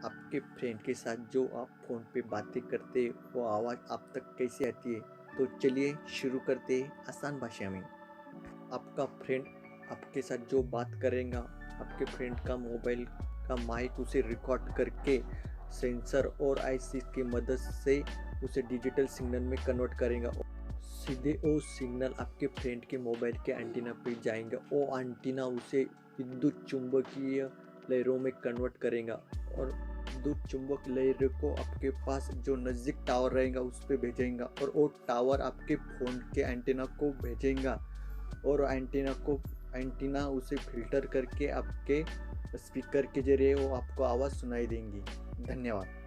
आपके फ्रेंड के साथ जो आप फ़ोन पे बातें करते वो आवाज़ आप तक कैसे आती है? तो चलिए शुरू करते हैं आसान भाषा में। आपका फ्रेंड आपके साथ जो बात करेगा, आपके फ्रेंड का मोबाइल का माइक उसे रिकॉर्ड करके सेंसर और आईसी की मदद से उसे डिजिटल सिग्नल में कन्वर्ट करेगा। सीधे वो सिग्नल आपके फ्रेंड के मोबाइल के एंटीना पे जाएंगे। वो एंटीना उसे विद्युत चुंबकीय लहरों में कन्वर्ट करेगा और विद्युत चुंबक लहरों को आपके पास जो नज़दीक टावर रहेगा उस पर भेजेगा और वो टावर आपके फ़ोन के एंटीना को भेजेगा और एंटीना उसे फ़िल्टर करके आपके स्पीकर के ज़रिए वो आपको आवाज़ सुनाई देंगी। धन्यवाद।